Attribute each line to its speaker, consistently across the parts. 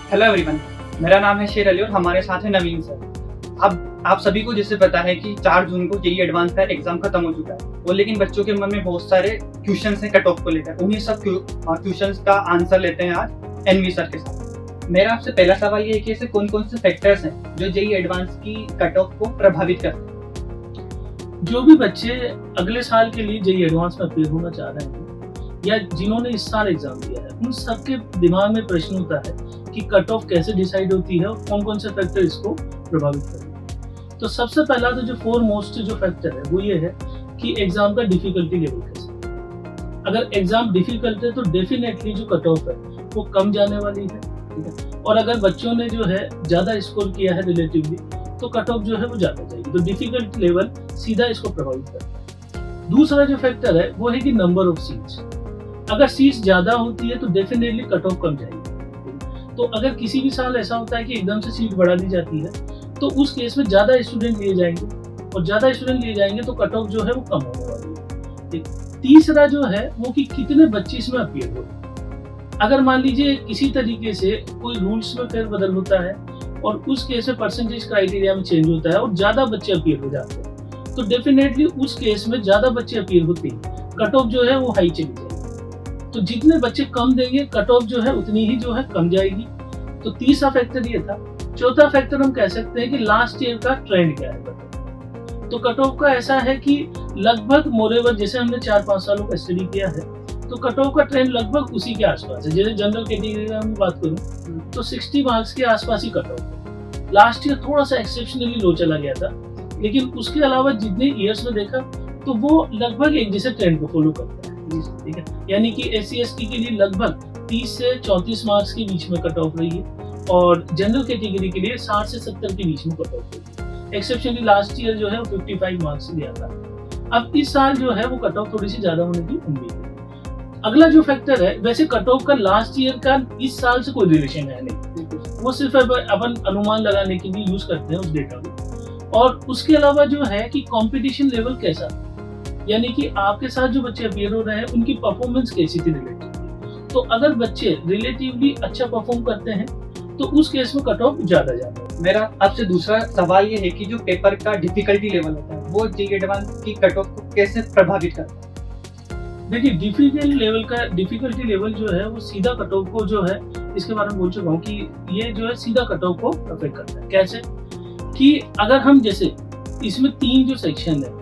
Speaker 1: Hello everyone, मेरा नाम है शेर अली और हमारे साथ है नवीन सर। अब आप सभी को जैसे पता है कि 4 जून को जेईई एडवांस का एग्जाम खत्म हो चुका है और लेकिन बच्चों के मन में बहुत सारे क्वेश्चंस हैं कट ऑफ को लेकर। उन्हीं सब क्वेश्चंस का आंसर लेते हैं आज एनवी सर के साथ। मेरा आपसे पहला सवाल ये है कि ऐसे कौन कौन से फैक्टर्स हैं जो जेईई एडवांस की कट ऑफ को प्रभावित करते हैं?
Speaker 2: जो भी बच्चे अगले साल के लिए जेईई एडवांस में अपेयर होना चाह रहे हैं या जिन्होंने इस साल एग्जाम दिया है, उन सबके दिमाग में प्रश्न होता है कि कट ऑफ कैसे डिसाइड होती है और कौन कौन से फैक्टर इसको प्रभावित करेंगे। तो सबसे पहला तो जो फोरमोस्ट जो फैक्टर है वो ये है कि एग्जाम का डिफिकल्टी लेवल कैसा है। अगर एग्जाम डिफिकल्ट है तो डेफिनेटली जो कट ऑफ है वो कम जाने वाली है, ठीक है। और अगर बच्चों ने जो है ज्यादा स्कोर किया है रिलेटिवली तो कट ऑफ जो है वो ज्यादा जाएगी। तो डिफिकल्ट लेवल सीधा इसको प्रभावित करता है। दूसरा जो फैक्टर है वो है कि नंबर ऑफ सीट्स। अगर सीट्स ज्यादा होती है तो डेफिनेटली कट ऑफ कम जाएगी। तो अगर किसी भी साल ऐसा होता है कि एकदम से सीट बढ़ा दी जाती है तो उस केस में ज्यादा स्टूडेंट लिए जाएंगे और ज्यादा स्टूडेंट लिए जाएंगे तो कट ऑफ जो है वो कम होने वाली है, ठीक। तीसरा जो है वो कि कितने बच्चे इसमें अपीयर हो। अगर मान लीजिए किसी तरीके से कोई रूल्स में फेरबदल होता है और उस केस में परसेंटेज क्राइटेरिया में चेंज होता है और ज्यादा बच्चे अपीयर हो जाते हैं तो डेफिनेटली उस केस में ज्यादा बच्चे अपीयर होते हैं, कट ऑफ जो है वो हाई चली जाएगी। तो जितने बच्चे कम देंगे कट ऑफ जो है उतनी ही जो है कम जाएगी। तो तीसरा फैक्टर ये था। चौथा फैक्टर हम कह सकते हैं कि लास्ट ईयर का ट्रेंड क्या है कट ऑफ। तो कट ऑफ का ऐसा है कि लगभग मोरेवर जैसे हमने 4-5 सालों का स्टडी किया है तो कट ऑफ का ट्रेंड लगभग उसी के आसपास है। जैसे जनरल कैटेगरी की मैं बात करूं तो 60 मार्क्स के आसपास ही कट ऑफ है। लास्ट ईयर थोड़ा सा एक्सेप्शनली लो चला गया था, लेकिन उसके अलावा जितने ईयर्स में देखा तो वो लगभग एक जैसे ट्रेंड को फॉलो करता है, ठीक है। यानी कि SC ST के लिए लगभग 30 से 34 मार्क्स के बीच में कट ऑफ रही है और जनरल कैटेगरी के लिए 60 से 70 के बीच में कट ऑफ रही है। एक्सेप्शनली लास्ट ईयर जो है वो 55 मार्क्स दिया था। अब इस साल जो है वो कट ऑफ थोड़ी सी ज्यादा होने की उम्मीद है। अगला जो फैक्टर है, वैसे कट ऑफ का लास्ट ईयर का इस साल से कोई रिलेशन है नहीं, वो सिर्फ अपन अनुमान लगाने के लिए यूज करते हैं उस डेटा को। और उसके अलावा जो है कि कंपटीशन लेवल कैसा, यानी कि आपके साथ जो बच्चे अपीयर हो रहे हैं उनकी परफॉर्मेंस कैसी थी रिलेटिवली। तो अगर बच्चे रिलेटिवली अच्छा परफॉर्म करते हैं तो उस केस में कट ऑफ ज्यादा जाता है।
Speaker 1: मेरा आपसे दूसरा सवाल ये है कि जो पेपर का डिफिकल्टी लेवल होता है वो जेईई एडवांस की कट ऑफ को कैसे प्रभावित करता है?
Speaker 2: देखिए डिफिकल्टी लेवल जो है वो सीधा कट ऑफ को जो है, इसके बारे में बोल चुका हूँ कि ये जो है सीधा कट ऑफ को अफेक्ट करता है। कैसे कि अगर हम जैसे इसमें 3 जो सेक्शन है,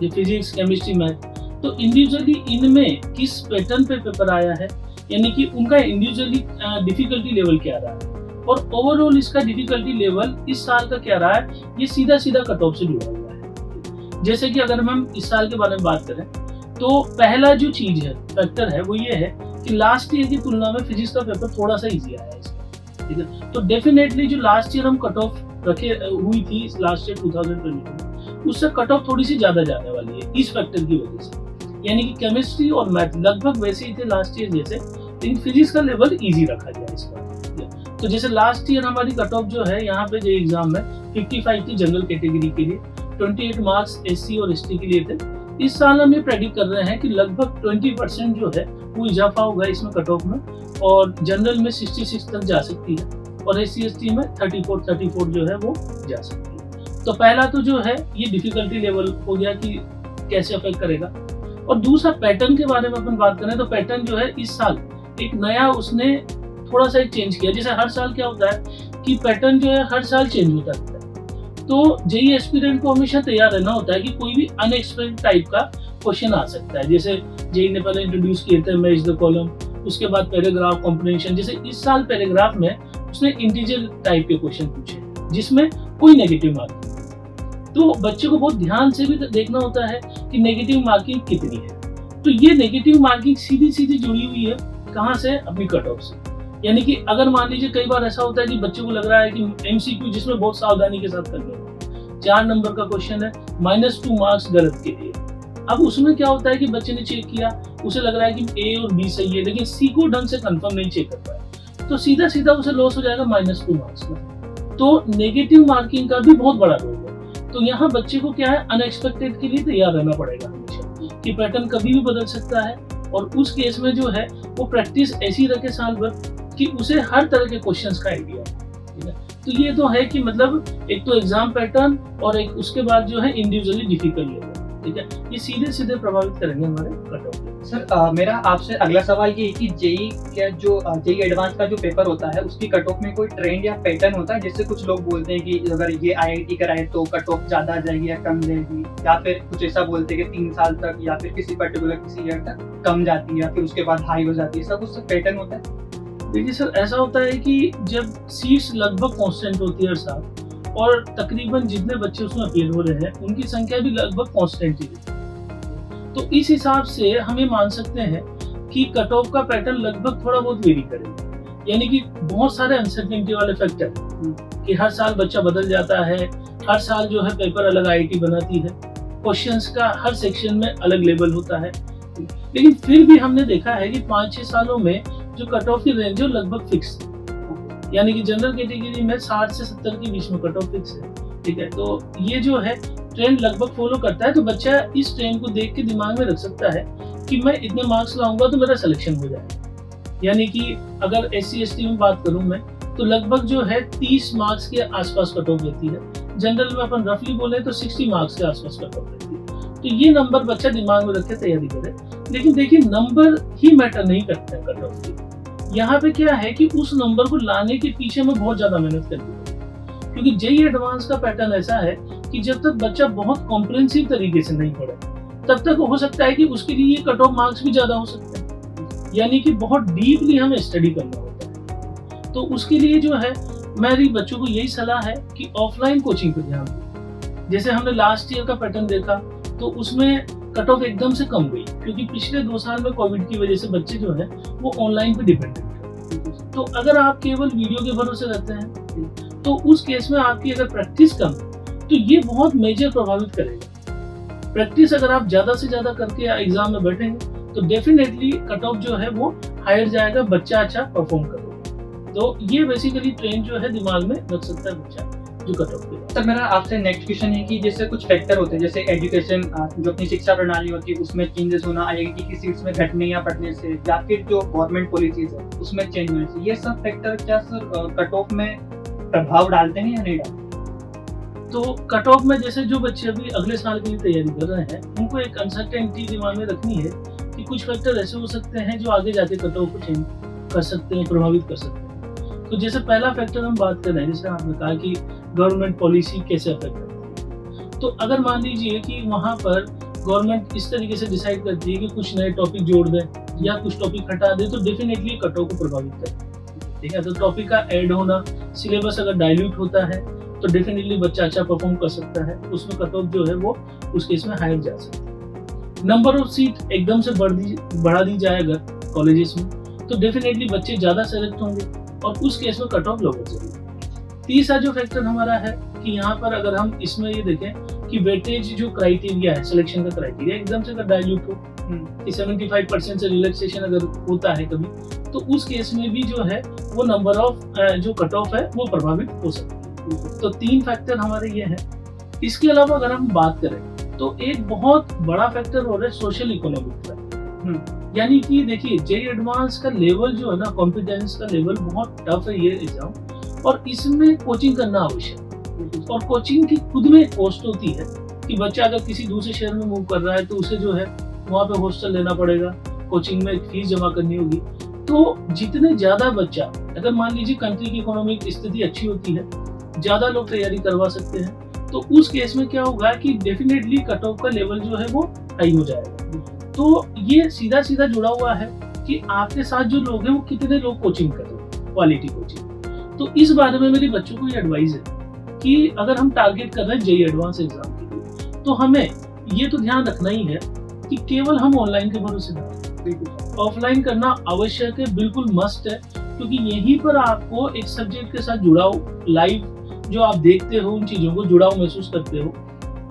Speaker 2: ये फिजिक्स, केमिस्ट्री, मैथ, तो इंडिविजुअली इनमें किस पैटर्न पे पेपर आया है, यानी कि उनका इंडिविजुअली डिफिकल्टी लेवल क्या रहा है और ओवरऑल इसका डिफिकल्टी लेवल इस साल का क्या रहा है, ये सीधा सीधा कट ऑफ से जुड़ा हुआ है। जैसे कि अगर हम इस साल के बारे में बात करें तो पहला जो चीज है, फैक्टर है, वो ये है कि लास्ट ईयर की तुलना में फिजिक्स का पेपर थोड़ा सा इजी आया है इसका, ठीक है। तो डेफिनेटली जो लास्ट ईयर हम कट ऑफ रखे हुई थी लास्ट ईयर 2022 उससे कट ऑफ थोड़ी सी ज्यादा जाने वाली है इस फैक्टर की वजह से। यानी कि केमिस्ट्री और मैथ लगभग वैसे ही थे लास्ट ईयर जैसे, लेकिन फिजिक्स का लेवल इजी रखा गया इस बार। तो जैसे लास्ट ईयर हमारी कट ऑफ जो है यहाँ पे जो एग्जाम में 55 थी जनरल कैटेगरी के लिए, 28 मार्क्स SC और ST के लिए थे। इस साल हम ये प्रेडिक्ट कर रहे हैं कि लगभग 20% जो है वो इजाफा होगा इसमें कट ऑफ में और जनरल में 66 तक जा सकती है और SC ST में 34 जो है वो जा सकती है। तो पहला तो जो है ये डिफिकल्टी लेवल हो गया कि कैसे अफेक्ट करेगा। और दूसरा पैटर्न के बारे में अपन बात करें तो पैटर्न जो है इस साल एक नया उसने थोड़ा सा एक चेंज किया। जैसे हर साल क्या होता है कि पैटर्न जो है हर साल चेंज होता रहता है, तो जेईई एस्पिरेंट को हमेशा तैयार रहना होता है कि कोई भी अनएक्सपेक्टेड टाइप का क्वेश्चन आ सकता है। जैसे जेईई ने पहले इंट्रोड्यूस किए थे मैच द कॉलम, उसके बाद पैराग्राफ कॉम्प्रिहेंशन। जैसे इस साल पैराग्राफ में उसने इंटीजर टाइप के क्वेश्चन पूछे जिसमें कोई नेगेटिव मार्किंग, तो बच्चे को बहुत ध्यान से भी देखना होता है कि नेगेटिव मार्किंग कितनी है। तो ये नेगेटिव मार्किंग सीधी जुड़ी हुई है कहाँ से, अपनी कट ऑफ से। यानी कि अगर मान लीजिए कई बार ऐसा होता है कि बच्चे को लग रहा है कि MCQ जिसमें बहुत सावधानी के साथ करना है, 4 नंबर का क्वेश्चन है, -2 मार्क्स गलत के लिए। अब उसमें क्या होता है कि बच्चे ने चेक किया, उसे लग रहा है कि A और B सही है, लेकिन C को ढंग से कंफर्म नहीं चेक कर पाया, तो सीधा उसे लॉस हो जाएगा -2 मार्क्स का। तो नेगेटिव मार्किंग का भी बहुत बड़ा रोल है। तो यहाँ बच्चे को क्या है, अनएक्सपेक्टेड के लिए तैयार रहना पड़ेगा हमेशा कि पैटर्न कभी भी बदल सकता है। और उस केस में जो है वो प्रैक्टिस ऐसी रखे साल भर कि उसे हर तरह के क्वेश्चंस का आइडिया है, ठीक है। तो ये तो है कि मतलब एक तो एग्जाम पैटर्न और एक उसके बाद जो है इंडिविजुअली डिफिकल्ट लेवल, ठीक है, ये सीधे सीधे प्रभावित करेंगे हमारे कट ऑफ।
Speaker 1: सर मेरा आपसे अगला सवाल ये है कि जेई क्या जो जेई एडवांस का जो पेपर होता है उसकी कट ऑफ में कोई ट्रेंड या पैटर्न होता है, जिससे कुछ लोग बोलते हैं कि अगर ये आईआईटी कराए तो कट ऑफ ज्यादा आ जाएगी या कम जाएगी, या फिर कुछ ऐसा बोलते हैं कि 3 साल तक या फिर किसी पर्टिकुलर किसी ईयर तक कम जाती है या फिर उसके बाद हाई हो जाती है, ऐसा कुछ पैटर्न होता है?
Speaker 2: देखिए सर, ऐसा होता है कि जब सीट्स लगभग कांस्टेंट होती है हर साल और तकरीबन जितने बच्चे उसमें अपील हो रहे हैं उनकी संख्या भी लगभग कांस्टेंट ही रहती है, तो इस हिसाब से हम ये मान सकते हैं कि कट ऑफ का पैटर्न लगभग थोड़ा बहुत वेरी करेगा। यानी कि बहुत सारे अनसर्टेनिटी वाले फैक्टर कि हर साल बच्चा बदल जाता है, हर साल जो है पेपर अलग आईआईटी बनाती है, क्वेश्चंस का हर सेक्शन में अलग लेवल होता है, लेकिन फिर भी हमने देखा है कि 5-6 सालों में जो कट ऑफ की रेंज है लगभग फिक्स है। यानी कि जनरल कैटेगरी में 60 से 70 के बीच में कट ऑफ फिक्स है, ठीक है। तो ये जो है ट्रेंड लगभग फॉलो करता है, तो बच्चा इस ट्रेंड को देख के दिमाग में रख सकता है कि मैं इतने मार्क्स लाऊंगा तो मेरा सिलेक्शन हो जाएगा। यानी कि अगर SC ST में बात करूं मैं तो लगभग जो है 30 मार्क्स के आसपास कट ऑफ रहती है। जनरल में अपन रफली बोले तो 60 मार्क्स के आसपास कट ऑफ रहती है। तो ये नंबर बच्चा दिमाग में रख के तैयारी करे। लेकिन देखिए, नंबर ही मैटर नहीं करते हैं कट ऑफ की। यहाँ पे क्या है कि उस नंबर को लाने के पीछे में बहुत ज्यादा मेहनत करनी पड़ेगी, क्योंकि जेई एडवांस का पैटर्न ऐसा है कि जब तक बच्चा बहुत कॉम्प्रिहेंसिव तरीके से नहीं पढ़े तब तक हो सकता है कि उसके लिए कट ऑफ मार्क्स भी ज्यादा हो सकते हैं। यानी कि बहुत डीपली हमें स्टडी करना होता है। तो उसके लिए जो है मेरी बच्चों को यही सलाह है कि ऑफलाइन कोचिंग पर ध्यान दें। जैसे हमने लास्ट ईयर का पैटर्न देखा तो उसमें कट ऑफ एकदम से कम गई, क्योंकि पिछले 2 साल में कोविड की वजह से बच्चे जो है वो ऑनलाइन पे डिपेंडेंट है। तो अगर आप केवल वीडियो के भरोसे रहते हैं तो उस केस में आपकी अगर प्रैक्टिस कम है तो ये बहुत मेजर प्रभावित करेगा। प्रैक्टिस अगर आप ज्यादा से ज्यादा करके एग्जाम में बैठेंगे तो डेफिनेटली कट ऑफ जो है वो हायर जाएगा, बच्चा अच्छा परफॉर्म करेगा। तो ये बेसिकली ट्रेंड जो है दिमाग में रख सकता है बच्चा जो कट ऑफ के।
Speaker 1: सर मेरा आपसे नेक्स्ट क्वेश्चन है कि जैसे कुछ फैक्टर होते हैं, जैसे एजुकेशन जो अपनी शिक्षा प्रणाली होती है उसमें चेंजेस होना, आईआईटी की सीट्स में घटने या बढ़ने से, या फिर जो गवर्नमेंट पॉलिसीज है उसमें चेंज होने से, ये सब फैक्टर क्या सर कट ऑफ में प्रभाव डालते हैं या नहीं डालते?
Speaker 2: तो कट ऑफ में जैसे जो बच्चे अभी अगले साल के लिए तैयारी कर रहे हैं उनको एक अनसर्टेनिटी दिमाग में रखनी है कि कुछ फैक्टर ऐसे हो सकते हैं जो आगे जाके कट ऑफ को चेंज कर सकते हैं, प्रभावित कर सकते हैं। तो जैसे पहला फैक्टर हम बात कर रहे हैं, जैसे आपने कहा कि गवर्नमेंट पॉलिसी कैसे अफेक्ट करती है। तो अगर मान लीजिए कि वहाँ पर गवर्नमेंट इस तरीके से डिसाइड करती है कि कुछ नए टॉपिक जोड़ दें या कुछ टॉपिक हटा दें तो डेफिनेटली कट ऑफ को प्रभावित करता है, ठीक है। तो टॉपिक का ऐड होना, सिलेबस अगर डाइल्यूट होता है तो डेफिनेटली बच्चा अच्छा परफॉर्म कर सकता है, उसमें कट ऑफ जो है वो उस केस में हायर जा सकता है। नंबर ऑफ सीट एकदम से बढ़ा दी जाए अगर कॉलेजेस में तो डेफिनेटली बच्चे ज़्यादा सेलेक्ट होंगे और उस केस में कट ऑफ लो हो जाएगी। तीसरा जो फैक्टर हमारा है कि यहाँ पर अगर हम इसमें ये देखें कि वेटेज जो क्राइटेरिया है, सिलेक्शन का क्राइटेरिया एकदम से अगर डाइल्यूट हो कि 75% से रिलैक्सेशन अगर होता है कभी तो उस केस में भी जो है वो नंबर ऑफ जो कट ऑफ है वो प्रभावित हो सकती है। तो 3 फैक्टर हमारे ये हैं। इसके अलावा अगर हम बात करें तो एक बहुत बड़ा फैक्टर हो रहा है सोशल इकोनॉमिक फैक्टर। यानी कि देखिए, जेई एडवांस का लेवल जो है ना, कॉम्पिटेंस का लेवल बहुत टफ है ये एग्जाम, और इसमें कोचिंग करना आवश्यक है। और कोचिंग की खुद में कॉस्ट होती है कि बच्चा अगर किसी दूसरे शहर में मूव कर रहा है तो उसे जो है वहाँ पे हॉस्टल लेना पड़ेगा, कोचिंग में फीस जमा करनी होगी। तो जितने ज्यादा बच्चा, अगर मान लीजिए कंट्री की इकोनॉमिक स्थिति अच्छी होती है, ज्यादा लोग तैयारी करवा सकते हैं, तो उस केस में क्या होगा कि डेफिनेटली कट ऑफ का लेवल जो है वो हाई हो जाएगा। तो ये सीधा सीधा जुड़ा हुआ है कि आपके साथ जो लोग हैं वो कितने लोग कोचिंग कर रहे हैं, क्वालिटी कोचिंग। तो इस बारे में मेरे बच्चों को ये एडवाइस है कि अगर हम टारगेट कर रहे हैं जेई एडवांस एग्जाम के लिए तो हमें ये तो ध्यान रखना ही है कि केवल हम ऑनलाइन के भरोसे ना, ऑफलाइन करना आवश्यक है, बिल्कुल मस्ट है, क्योंकि यहीं पर आपको एक सब्जेक्ट के साथ जुड़ाव, लाइव जो आप देखते हो उन चीजों को जुड़ाव महसूस करते हो।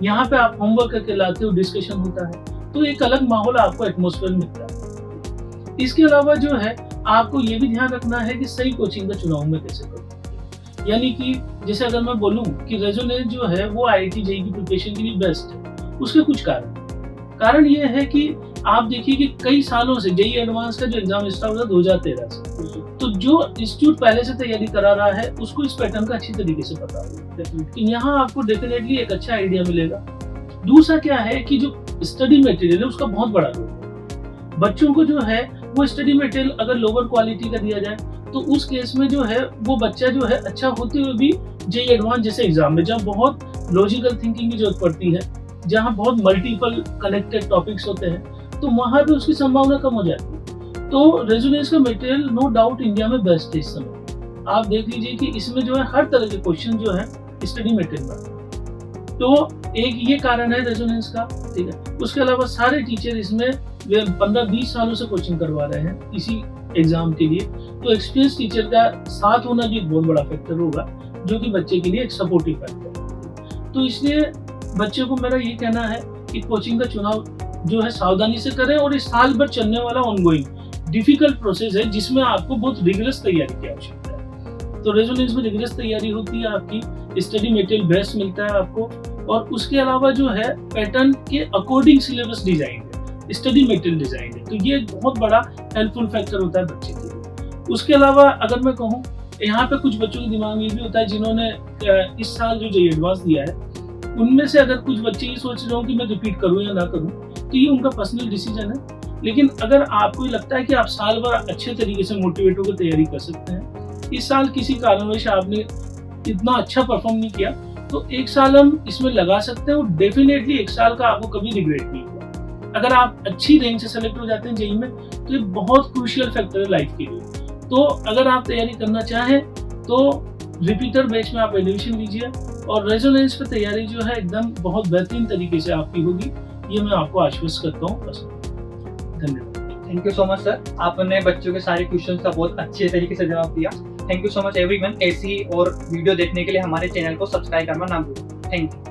Speaker 2: यहाँ पे आप होमवर्क करके लाते हो, डिस्कशन होता है, तो एक अलग माहौल आपको एटमॉस्फेयर मिलता है। इसके अलावा जो है आपको ये भी ध्यान रखना है कि सही कोचिंग का चुनाव में कैसे करूँ। यानी कि जैसे अगर मैं बोलूँ कि रेजोनेंस जो है वो आईआईटी जेईई की प्रिपरेशन के लिए बेस्ट है, उसके कुछ कारण ये है कि आप देखिए कि कई सालों से जेईई एडवांस का जो एग्जाम स्टार्ट हुआ 2013 से, तो जो इंस्टीट्यूट पहले से तैयारी करा रहा है उसको इस पैटर्न का अच्छी तरीके से पता होगा, लेकिन यहाँ आपको डेफिनेटली एक अच्छा आइडिया मिलेगा। दूसरा क्या है कि जो स्टडी मटेरियल है उसका बहुत बड़ा रोल है। बच्चों को जो है वो स्टडी मटेरियल अगर लोअर क्वालिटी का दिया जाए तो उस केस में जो है वो बच्चा जो है अच्छा होते हुए भी जेईई एडवांस जैसे एग्जाम में जहाँ बहुत लॉजिकल थिंकिंग की जरूरत पड़ती है, जहाँ बहुत मल्टीपल कनेक्टेड टॉपिक्स होते हैं, तो वहाँ पे उसकी संभावना कम हो जाती है। तो रेजोनेंस का मटेरियल नो डाउट इंडिया में बेस्ट है इस समय। आप देख लीजिए कि इसमें जो है हर तरह के क्वेश्चन जो है स्टडी मटेरियल में। तो एक ये कारण है रेजोनेंस का, ठीक है। उसके अलावा सारे टीचर इसमें 15-20 सालों से कोचिंग करवा रहे हैं इसी एग्जाम के लिए, तो एक्सपीरियंस टीचर का साथ होना भी एक बहुत बड़ा फैक्टर होगा, जो कि बच्चे के लिए एक सपोर्टिव फैक्टर है। तो इसलिए बच्चे को मेरा ये कहना है कि कोचिंग का चुनाव जो है सावधानी से करें, और इस साल भर चलने वाला ऑनगोइंग डिफिकल्ट प्रोसेस है जिसमें आपको बहुत रिगरस तैयारी की आवश्यकता है। तो रेजोनेंस में रिगरस तैयारी होती है, आपकी स्टडी मटेरियल बेस्ट मिलता है आपको, और उसके अलावा जो है पैटर्न के अकॉर्डिंग सिलेबस डिजाइन है, स्टडी मटेरियल डिजाइन है, तो ये बहुत बड़ा हेल्पफुल फैक्टर होता है बच्चे के लिए। उसके अलावा अगर मैं कहूँ, यहाँ पे कुछ बच्चों के दिमाग में ये भी होता है जिन्होंने इस साल जो जेईई एडवांस दिया है, उनमें से अगर कुछ बच्चे ये सोच रहे हो कि मैं रिपीट करूँ या ना करूँ, तो ये उनका पर्सनल डिसीजन है। लेकिन अगर आपको लगता है कि आप साल भर अच्छे तरीके से मोटिवेट होकर तैयारी कर सकते हैं, इस साल किसी कारणवश आपने इतना अच्छा परफॉर्म नहीं किया, तो एक साल हम इसमें लगा सकते हैं, और डेफिनेटली एक साल का आपको कभी रिग्रेट नहीं होगा। अगर आप अच्छी रैंक से सेलेक्ट हो जाते हैं जेईई में, तो ये बहुत क्रूशियल फैक्टर है लाइफ के लिए। तो अगर आप तैयारी करना चाहें तो रिपीटर बैच में आप एडमिशन लीजिए, और रेजोनेंस पे तैयारी जो है एकदम बहुत बेहतरीन तरीके से आपकी होगी, ये मैं आपको आश्वस्त करता हूँ। बस धन्यवाद।
Speaker 1: Thank you so much sir, आपने बच्चों के सारे क्वेश्चंस का बहुत अच्छे तरीके से जवाब दिया। Thank you so much everyone. ऐसी और वीडियो देखने के लिए हमारे चैनल को सब्सक्राइब करना ना भूलें। Thank you.